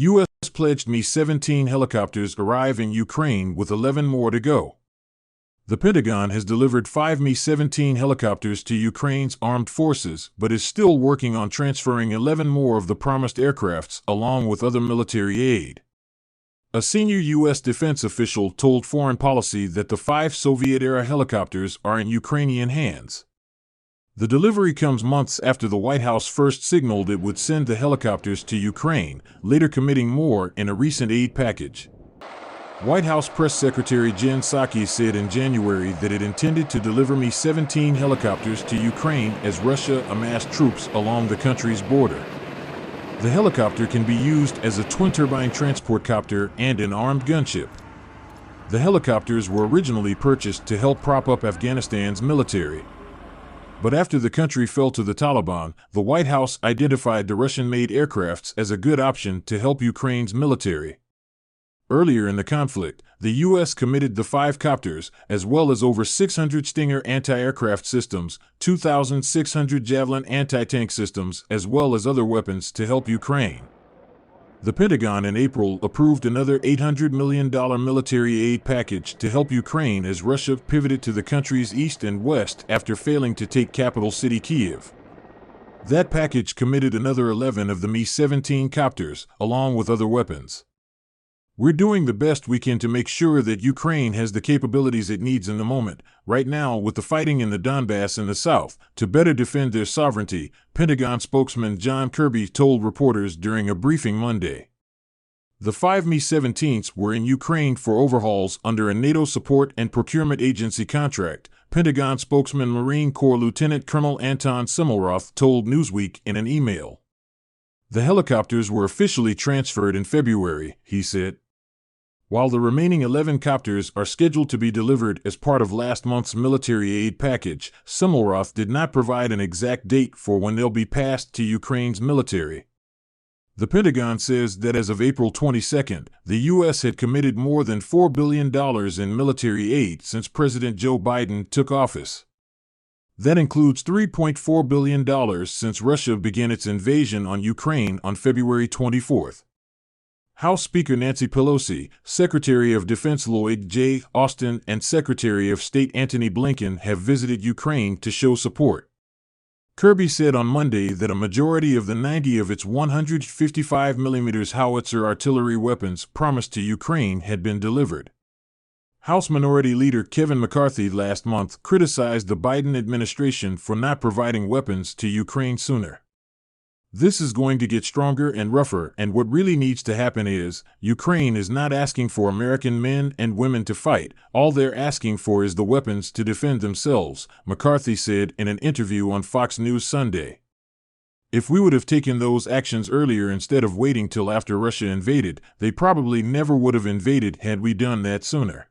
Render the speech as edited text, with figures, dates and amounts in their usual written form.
U.S. pledged Mi-17 helicopters arrive in Ukraine with 11 more to go. The Pentagon has delivered 5 Mi-17 helicopters to Ukraine's armed forces, but is still working on transferring 11 more of the promised aircrafts along with other military aid. A senior U.S. defense official told Foreign Policy that the 5 Soviet-era helicopters are in Ukrainian hands. The delivery comes months after the White House first signaled it would send the helicopters to Ukraine, later committing more in a recent aid package. White House Press Secretary Jen Psaki said in January that it intended to deliver Mi-17 helicopters to Ukraine as Russia amassed troops along the country's border. The helicopter can be used as a twin-turbine transport copter and an armed gunship. The helicopters were originally purchased to help prop up Afghanistan's military. But after the country fell to the Taliban, the White House identified the Russian-made aircrafts as a good option to help Ukraine's military. Earlier in the conflict, the U.S. committed the 5 copters, as well as over 600 Stinger anti-aircraft systems, 2,600 Javelin anti-tank systems, as well as other weapons to help Ukraine. The Pentagon in April approved another $800 million military aid package to help Ukraine as Russia pivoted to the country's east and west after failing to take capital city Kyiv. That package committed another 11 of the Mi-17 copters, along with other weapons. We're doing the best we can to make sure that Ukraine has the capabilities it needs in the moment, right now with the fighting in the Donbass in the south, to better defend their sovereignty, Pentagon spokesman John Kirby told reporters during a briefing Monday. The 5 Mi-17s were in Ukraine for overhauls under a NATO Support and Procurement Agency contract, Pentagon spokesman Marine Corps Lieutenant Colonel Anton Semmelroth told Newsweek in an email. The helicopters were officially transferred in February, he said. While the remaining 11 copters are scheduled to be delivered as part of last month's military aid package, Semmelroth did not provide an exact date for when they'll be passed to Ukraine's military. The Pentagon says that as of April 22, the U.S. had committed more than $4 billion in military aid since President Joe Biden took office. That includes $3.4 billion since Russia began its invasion on Ukraine on February 24. House Speaker Nancy Pelosi, Secretary of Defense Lloyd J. Austin, and Secretary of State Antony Blinken have visited Ukraine to show support. Kirby said on Monday that a majority of the 90 of its 155mm howitzer artillery weapons promised to Ukraine had been delivered. House Minority Leader Kevin McCarthy last month criticized the Biden administration for not providing weapons to Ukraine sooner. This is going to get stronger and rougher, and what really needs to happen is, Ukraine is not asking for American men and women to fight, all they're asking for is the weapons to defend themselves, McCarthy said in an interview on Fox News Sunday. If we would have taken those actions earlier instead of waiting till after Russia invaded, they probably never would have invaded had we done that sooner.